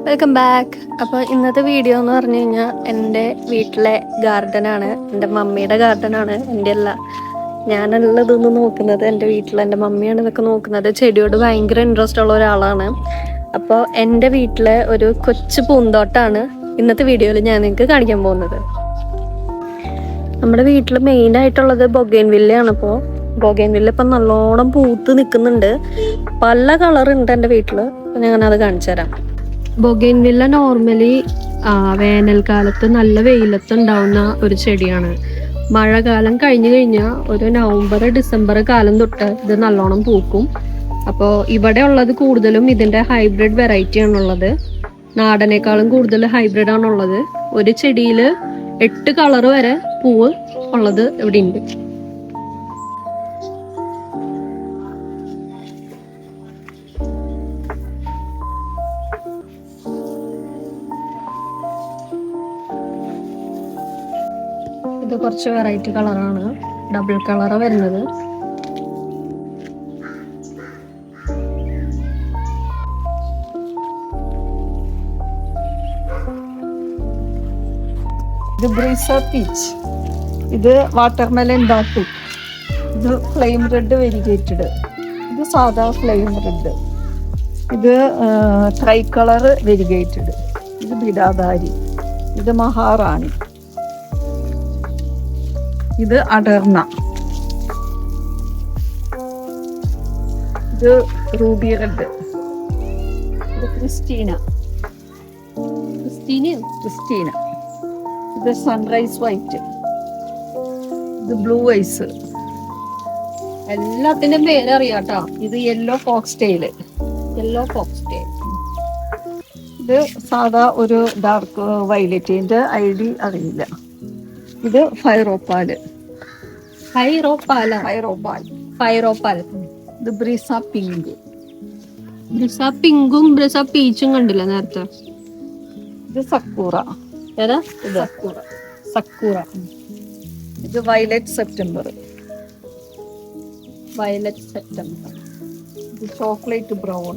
Welcome back. അപ്പോൾ ഇന്നത്തെ video എന്ന് പറഞ്ഞു കഴിഞ്ഞാൽ എൻ്റെ വീട്ടിലെ ഗാർഡനാണ്. എൻ്റെ മമ്മിയുടെ ഗാർഡനാണ്, എൻ്റെ അല്ല. ഞാനല്ല ഇതൊന്നും നോക്കുന്നത്, എൻ്റെ വീട്ടിൽ എൻ്റെ മമ്മിയാണ് ഇതൊക്കെ നോക്കുന്നത്. ചെടിയോട് ഭയങ്കര ഇൻട്രസ്റ്റ് ഉള്ള ഒരാളാണ്. അപ്പോൾ എൻ്റെ വീട്ടിലെ ഒരു കൊച്ചു പൂന്തോട്ടമാണ് ഇന്നത്തെ വീഡിയോയിൽ ഞാൻ നിങ്ങൾക്ക് കാണിക്കാൻ പോകുന്നത്. നമ്മുടെ വീട്ടിൽ മെയിനായിട്ടുള്ളത് ബൊഗൈൻവില്ലയാണ്. ബൊഗൈൻവില്ല ഇപ്പം നല്ലോണം പൂത്ത് നിൽക്കുന്നുണ്ട്. പല കളറുണ്ട് എൻ്റെ വീട്ടിൽ. അപ്പം ഞാനത് കാണിച്ചു തരാം. ബൊഗൈൻവില്ല നോർമലി വേനൽക്കാലത്ത് നല്ല വെയിലത്ത് ഉണ്ടാവുന്ന ഒരു ചെടിയാണ്. മഴക്കാലം കഴിഞ്ഞു കഴിഞ്ഞാൽ ഒരു നവംബർ ഡിസംബർ കാലം തൊട്ട് ഇത് നല്ലോണം പൂക്കും. അപ്പോൾ ഇവിടെ ഉള്ളത് കൂടുതലും ഇതിൻ്റെ ഹൈബ്രിഡ് വെറൈറ്റി ആണുള്ളത്. നാടനേക്കാളും കൂടുതൽ ഹൈബ്രിഡ് ആണുള്ളത്. ഒരു ചെടിയിൽ 8 കളറ് വരെ പൂവ് ഉള്ളത് ഇവിടെ ഉണ്ട്. ഇത് കുറച്ച് വെറൈറ്റി കളറാണ്, ഡബിൾ കളറ് വരുന്നത്. ഇത് ബ്രീസ പീച്ച്, ഇത് വാട്ടർമെലൻ ബാട്ടിക്, ഇത് ഫ്ലെയിം റെഡ് വെരിഗേറ്റഡ്, ഇത് സാധാ ഫ്ലെയിം റെഡ്, ഇത് ട്രൈ കളർ വെരിഗേറ്റഡ്, ഇത് ബിഡാദാരി, ഇത് മഹാറാണി, ഇത് അടർണ, ഇത് റൂബി റെഡ്, ഇത് ക്രിസ്റ്റീന, ഇത് സൺറൈസ് വൈറ്റ്, ഇത് ബ്ലൂ ഐസ്. എല്ലാത്തിൻ്റെ പേരറിയാട്ടോ. ഇത് യെല്ലോ ഫോക്സ് ടെയില്, ഇത് സാധാ ഒരു ഡാർക്ക് വയലറ്റിന്റെ ഐഡി അറിയില്ല. ഇത് ഫൈറോപ്പാൽ. ഇത് ബ്രീസ പിങ്ക്. ബ്രിസ പിങ്കും ബ്രിസ പീച്ചും കണ്ടില്ല നേരത്തെ. ഇത് സക്കൂറ. ഏതാ? സക്കൂറ. ഇത് വയലറ്റ് സെപ്റ്റംബർ. ഇത് ചോക്ലേറ്റ് ബ്രൗൺ.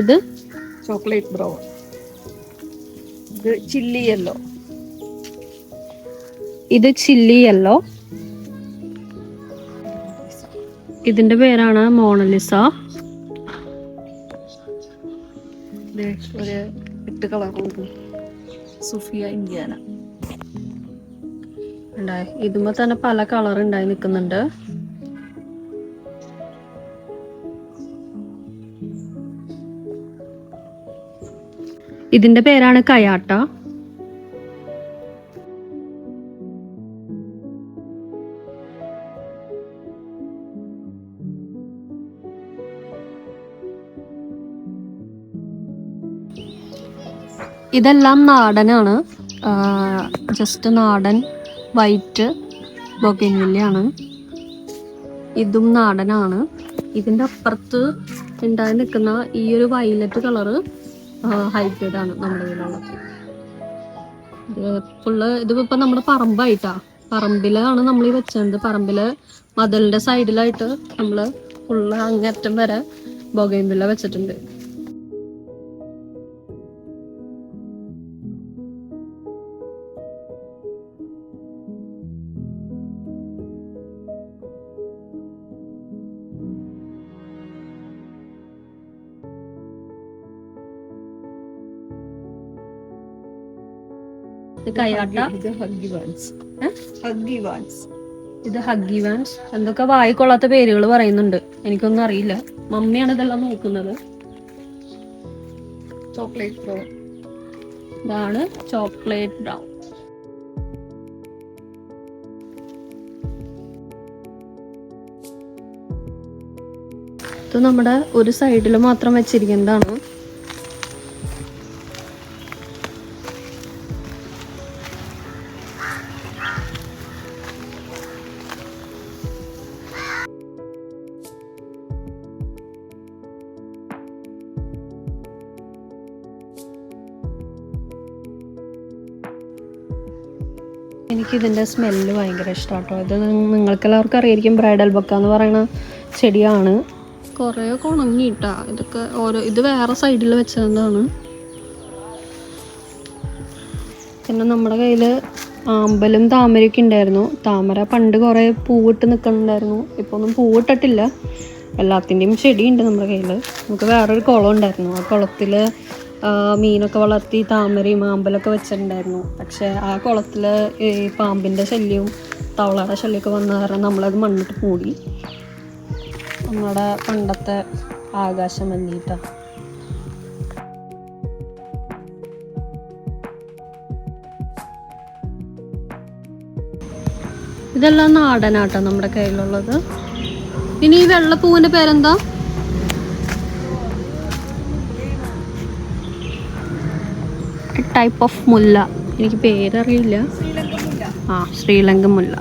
ഇത് ചോക്ലേറ്റ് ബ്രൗൺ. ഇത് ചില്ലി യെല്ലോ. ഇതിന്റെ പേരാണ് മോണലിസ. ഒരു 8 കളർ സുഫിയ ഇന്ത്യാന. ഇതുമ്പോ തന്നെ പല കളർ ഉണ്ടായി നിൽക്കുന്നുണ്ട്. ഇതിന്റെ പേരാണ് കയാട്ട. ഇതെല്ലാം നാടനാണ്, ജസ്റ്റ് നാടൻ വൈറ്റ് ബൊഗൈൻവില്ലയാണ്. ഇതും നാടനാണ്. ഇതിൻ്റെ അപ്പുറത്ത് ഉണ്ടായി നിൽക്കുന്ന ഈ ഒരു വയലറ്റ് കളറ് ഹൈബ്രിഡ് ആണ് നമ്മുടെ ഇതിലുള്ളത്. ഇതിപ്പോ നമ്മുടെ പറമ്പിലാണ് നമ്മൾ ഈ വെച്ചത്. പറമ്പില് മതിലിന്റെ സൈഡിലായിട്ട് നമ്മള് ഫുള്ള് അങ്ങറ്റം വരെ ബൊഗൈൻവില്ല വെച്ചിട്ടുണ്ട്. ഇത് ഹഗ്ഗി വാൻസ്. എന്തൊക്കെ വായിക്കൊള്ളാത്ത പേരുകൾ പറയുന്നുണ്ട്, എനിക്കൊന്നും അറിയില്ല. മമ്മിയാണ് ഇതെല്ലാം നോക്കുന്നത്. Chocolate brown. ഇതാണ് ചോക്ലേറ്റ് ബ്രൗൺ. ഇത് നമ്മുടെ ഒരു സൈഡിൽ മാത്രം വെച്ചിരിക്കുന്നതാണ്. എനിക്കിതിൻ്റെ സ്മെല്ല് ഭയങ്കര ഇഷ്ടമാണ് കേട്ടോ. ഇത് നിങ്ങൾക്ക് എല്ലാവർക്കും അറിയായിരിക്കും, ബ്രൈഡൽ ബൊക്ക എന്ന് പറയുന്ന ചെടിയാണ്. കുറേ ഉണങ്ങിയിട്ടാ. ഇതൊക്കെ ഇത് വേറെ സൈഡിൽ വെച്ചതാണ്. പിന്നെ നമ്മുടെ കയ്യിൽ ആമ്പലും താമരയൊക്കെ ഉണ്ടായിരുന്നു. താമര പണ്ട് കുറേ പൂവിട്ട് നിൽക്കുന്നുണ്ടായിരുന്നു. ഇപ്പോൾ ഒന്നും പൂവിട്ടിട്ടില്ല. എല്ലാത്തിൻ്റെയും ചെടിയുണ്ട് നമ്മുടെ കയ്യിൽ. നമുക്ക് വേറൊരു കുളം ഉണ്ടായിരുന്നു. ആ കുളത്തിൽ മീനൊക്കെ വളർത്തി താമരയും ആമ്പലൊക്കെ വെച്ചിട്ടുണ്ടായിരുന്നു. പക്ഷേ ആ കുളത്തിൽ ഈ പാമ്പിൻ്റെ ശല്യവും തവളയുടെ ശല്യമൊക്കെ വന്ന കാരണം നമ്മളത് മണ്ണിട്ട് മൂടി. നമ്മുടെ പണ്ടത്തെ ആകാശം മഞ്ഞിട്ടാണ്. ഇതെല്ലാം നാടനാട്ടോ നമ്മുടെ കയ്യിലുള്ളത്. ഇനി ഈ വെള്ളപ്പൂവിന്റെ പേരെന്താ? ടൈപ്പ് ഓഫ് മുല്ല. എനിക്ക് പേരറിയില്ല. ശ്രീലങ്കൻ മുല്ല.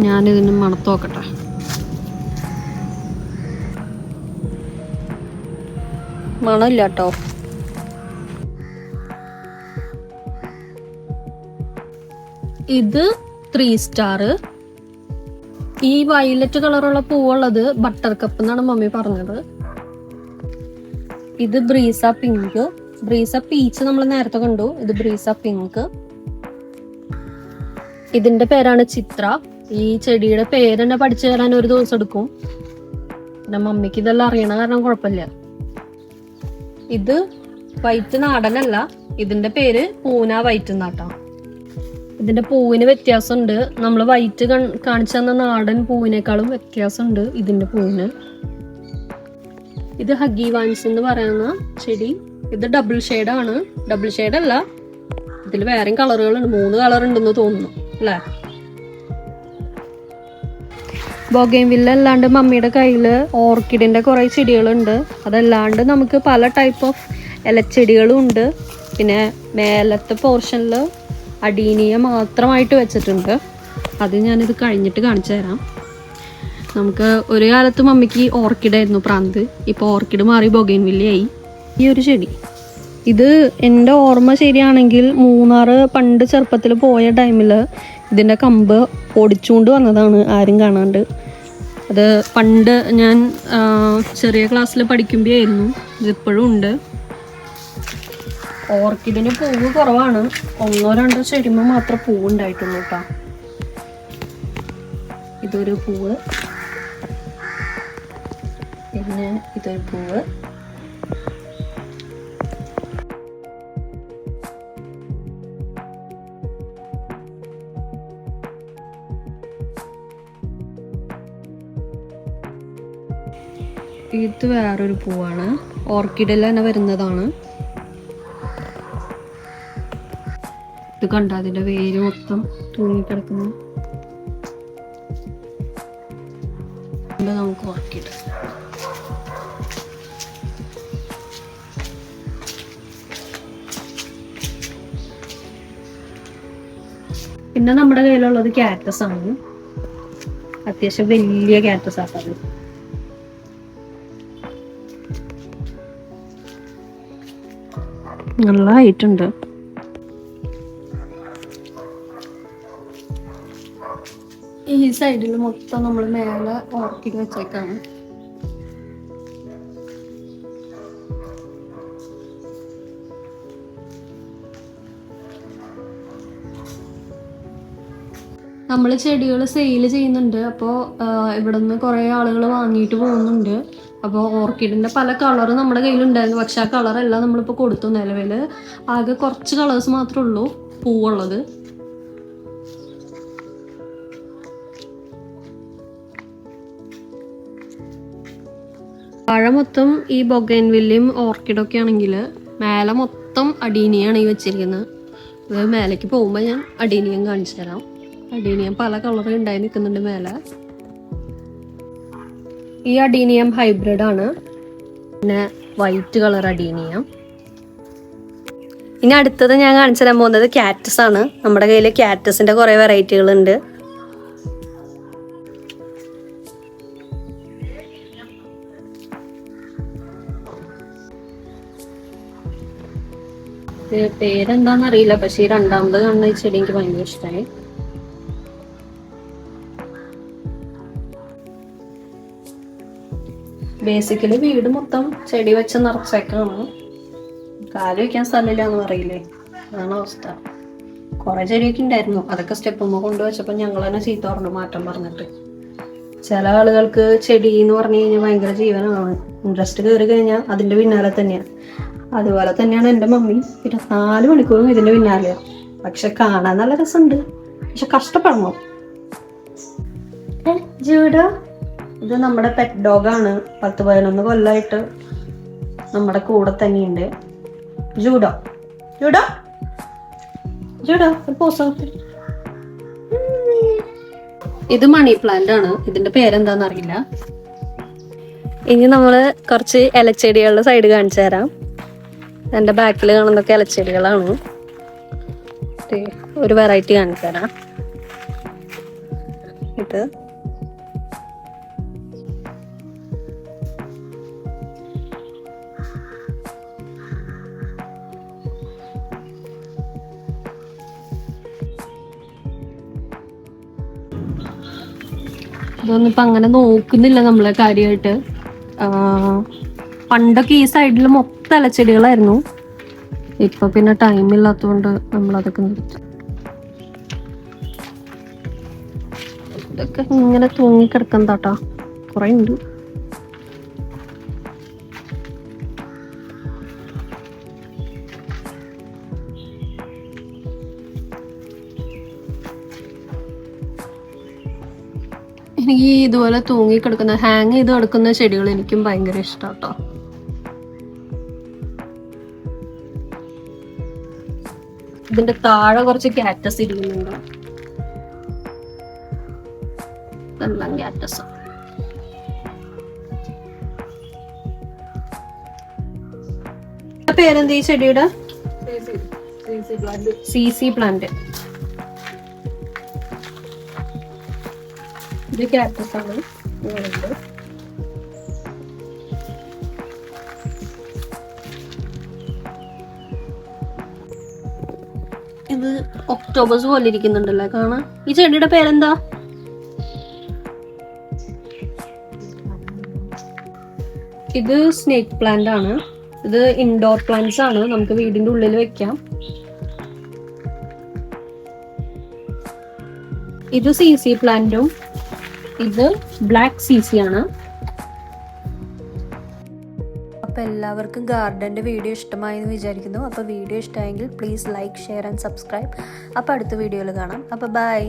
ഞാനിതിന് മണത്ത് നോക്കട്ടെ. മണമില്ല കേട്ടോ. ഇത് 3 സ്റ്റാർ. ഈ വയലറ്റ് കളറുള്ള പൂവുള്ളത് ബട്ടർ കപ്പ് എന്നാണ് മമ്മി പറഞ്ഞത്. ഇത് ബ്രീസ പിങ്ക്. ബ്രീസ പീച്ച് നമ്മൾ നേരത്തെ കണ്ടു. ഇത് ബ്രീസ പിങ്ക്. ഇതിന്റെ പേരാണ് ചിത്ര. ഈ ചെടിയുടെ പേര് തന്നെ പഠിച്ചു തരാൻ ഒരു ദിവസം എടുക്കും. പിന്നെ മമ്മിക്ക് ഇതെല്ലാം അറിയണ കാരണം കുഴപ്പമില്ല. ഇത് വൈറ്റ് നാടനല്ല. ഇതിന്റെ പേര് പൂന വൈറ്റ് എന്നാട്ടോ. ഇതിന്റെ പൂവിന് വ്യത്യാസമുണ്ട്. നമ്മൾ വൈറ്റ് കാണിച്ചു തന്ന നാടൻ പൂവിനേക്കാളും വ്യത്യാസമുണ്ട് ഇതിന്റെ പൂവിന്. ഇത് ഹഗി വാൻസ് എന്ന് പറയുന്ന ചെടി. ഇത് ഡബിൾ ഷെയ്ഡാണ്. ഡബിൾ ഷെയ്ഡ് അല്ല, ഇതിൽ വേറെയും കളറുകളുണ്ട്. 3 കളർ ഉണ്ടെന്ന് തോന്നുന്നു അല്ലേ. ബൊഗെയിൻവില്ല അല്ലാണ്ട് മമ്മിയുടെ കയ്യിൽ ഓർക്കിഡിന്റെ കുറെ ചെടികളുണ്ട്. അതല്ലാണ്ട് നമുക്ക് പല ടൈപ്പ് ഓഫ് ഇലച്ചെടികളും ഉണ്ട്. പിന്നെ മേലത്തെ പോർഷനിൽ അഡീനിയ മാത്രമായിട്ട് വെച്ചിട്ടുണ്ട്. അത് ഞാനിത് കഴിഞ്ഞിട്ട് കാണിച്ചു തരാം. നമുക്ക് ഒരു കാലത്ത് മമ്മിക്ക് ഓർക്കിഡായിരുന്നു പ്രാന്ത്. ഇപ്പോൾ ഓർക്കിഡ് മാറി ബൊഗെയിൻവില്ലയായി. ഈ ഒരു ചെടി, ഇത് എൻ്റെ ഓർമ്മ ശരിയാണെങ്കിൽ മൂന്നാർ പണ്ട് ചെറുപ്പത്തിൽ പോയ ടൈമിൽ ഇതിൻ്റെ കമ്പ് ഒടിച്ചുകൊണ്ട് വന്നതാണ്, ആരും കാണാണ്ട്. അത് പണ്ട് ഞാൻ ചെറിയ ക്ലാസ്സിൽ പഠിക്കുമ്പോഴായിരുന്നു. ഇതിപ്പോഴും ഉണ്ട്. ഓർക്കിഡിന് പൂവ് കുറവാണ്. 1-2 ചെടിയുമ്പോൾ മാത്രമേ പൂവ് ഉണ്ടായിട്ടുള്ളൂ കേട്ടോ. ഇതൊരു പൂവ്, പിന്നെ ഇതൊരു പൂവ്. ഇത് വേറൊരു പൂവാണ്. ഓർക്കിഡിൽ തന്നെ വരുന്നതാണ്. ഇത് കണ്ട, അതിന്റെ വേര് മൊത്തം തൂങ്ങിക്കിടക്കുന്നു. നമുക്ക് ഓർക്കിഡ്. പിന്നെ നമ്മുടെ കയ്യിലുള്ളത് കാക്ടസ് ആണ്. അത്യാവശ്യം വലിയ കാക്ടസ് ആണ്. നല്ല ഹൈറ്റുണ്ട്. ഈ സൈഡിൽ മൊത്തം നമ്മൾ മേലെ ഓർക്കിഡ് വെച്ചേക്കാണ്. നമ്മൾ ചെടികൾ സെയിൽ ചെയ്യുന്നുണ്ട്. അപ്പോൾ ഇവിടെ നിന്ന് കുറേ ആളുകൾ വാങ്ങിയിട്ട് പോകുന്നുണ്ട്. അപ്പോൾ ഓർക്കിഡിൻ്റെ പല കളറ് നമ്മുടെ കയ്യിലുണ്ടായിരുന്നു. പക്ഷെ ആ കളറെല്ലാം നമ്മളിപ്പോൾ കൊടുത്തു. നിലവിൽ ആകെ കുറച്ച് കളേഴ്സ് മാത്രമേ ഉള്ളൂ പൂവുള്ളത്. താഴെ മൊത്തം ഈ ബൊഗെയിൻവില്ലയും ഓർക്കിഡൊക്കെ ആണെങ്കിൽ മേലെ മൊത്തം അഡീനിയാണ് ഈ വെച്ചിരിക്കുന്നത്. അത് മേലേക്ക് പോകുമ്പോൾ ഞാൻ അഡീനിയം കാണിച്ചു തരാം. അഡീനിയം പല കളർ ഉണ്ടായി നിൽക്കുന്നുണ്ട് മേലെ. ഈ അഡീനിയം ഹൈബ്രിഡ് ആണ്. പിന്നെ വൈറ്റ് കളർ അഡീനിയം. ഇനി അടുത്തത് ഞാൻ കാണിച്ചു തരാൻ പോകുന്നത് കാക്ടസ് ആണ്. നമ്മുടെ കയ്യിൽ കാക്ടസിന്റെ കുറേ വെറൈറ്റികളുണ്ട്. പേരെന്താന്നറിയില്ല, പക്ഷെ ഈ രണ്ടാമത് കാണുന്ന ഈ ചെടി എനിക്ക് ഭയങ്കര ഇഷ്ടമായി. ബേസിക്കലി വീട് മൊത്തം ചെടി വെച്ച് നിറച്ചേക്കാണ്. കാല് വയ്ക്കാൻ സ്ഥലമില്ല എന്ന് പറയില്ലേ, അതാണ് അവസ്ഥ. കുറെ ചെടിയൊക്കെ ഉണ്ടായിരുന്നു, അതൊക്കെ സ്റ്റെപ്പുമ്പോൾ കൊണ്ടുവച്ചപ്പോൾ ഞങ്ങൾ തന്നെ ചീത്ത പറഞ്ഞു, മാറ്റം പറഞ്ഞിട്ട്. ചില ആളുകൾക്ക് ചെടി എന്ന് പറഞ്ഞു കഴിഞ്ഞാൽ ഭയങ്കര ജീവനാണ്. ഇൻട്രസ്റ്റ് കയറി കഴിഞ്ഞാൽ അതിന്റെ പിന്നാലെ തന്നെയാണ്. അതുപോലെ തന്നെയാണ് എൻ്റെ മമ്മി. 24 മണിക്കൂറും ഇതിന്റെ പിന്നാലെയാണ്. പക്ഷെ കാണാൻ നല്ല രസമുണ്ട്, പക്ഷെ കഷ്ടപ്പെടണം. ജൂഡോ, ഇത് നമ്മുടെ പെറ്റ് ഡോഗാണ്. 10-11 കൊല്ലമായിട്ട് നമ്മുടെ കൂടെ തന്നെയുണ്ട്. ജൂഡോ ജൂഡോ ജൂഡോ ഒരു പോസ്. ഇത് മണി പ്ലാന്റ് ആണ്, ഇതിന്റെ പേരെന്താന്ന് അറിയില്ല. ഇനി നമ്മള് കുറച്ച് ഇലച്ചെടികളുടെ സൈഡ് കാണിച്ചു തരാം. എന്റെ ബാക്കിൽ കാണുന്നതൊക്കെ ഇലച്ചെടികളാണ്. ഒരു വെറൈറ്റി കാണിച്ചു തരാം. ഇത് ഇതൊന്നും ഇപ്പൊ അങ്ങനെ നോക്കുന്നില്ല നമ്മളെ കാര്യമായിട്ട്. പണ്ടൊക്കെ ഈ സൈഡിൽ മൊത്തം ഇലച്ചെടികളായിരുന്നു. ഇപ്പൊ പിന്നെ ടൈം ഇല്ലാത്തതുകൊണ്ട് നമ്മളതൊക്കെ നിർത്തി. ഇതൊക്കെ ഇങ്ങനെ തൂങ്ങിക്കിടക്കുന്നതാട്ടാ, കുറെ ഉണ്ട്. എനിക്ക് ഇതുപോലെ തൂങ്ങിക്കിടക്കുന്ന ഹാങ് ചെയ്ത് കിടക്കുന്ന ചെടികൾ എനിക്കും ഭയങ്കര ഇഷ്ടം കേട്ടോ. ഇതിന്റെ താഴെ കുറച്ച് കാറ്റസ് ഇരിക്കുന്നുണ്ട്. ഇതെല്ലാം കാറ്റസ്. പേരെന്ത് ഈ ചെടിയുടെ? CC plant. ഇത് കാക്ടസ് ആണ്. ഇത് ഒക്ടോബസ് പോലെ ഇരിക്കുന്നുണ്ടല്ലേ കാണാൻ. ഈ ചെടിയുടെ പേരെന്താ? ഇത് സ്നേക്ക് പ്ലാന്റ് ആണ്. ഇത് ഇൻഡോർ പ്ലാന്റ്സ് ആണ്, നമുക്ക് വീടിന്റെ ഉള്ളിൽ വെക്കാം. ഇത് CC പ്ലാന്റും ഇത് ബ്ലാക്ക് CC ആണ്. അപ്പോൾ എല്ലാവർക്കും ഗാർഡൻ്റെ വീഡിയോ ഇഷ്ടമായി എന്ന് വിചാരിക്കുന്നു. അപ്പോൾ വീഡിയോ ഇഷ്ടമായെങ്കിൽ please like, share and subscribe. അപ്പോൾ അടുത്ത വീഡിയോയിൽ കാണാം. അപ്പോൾ ബൈ.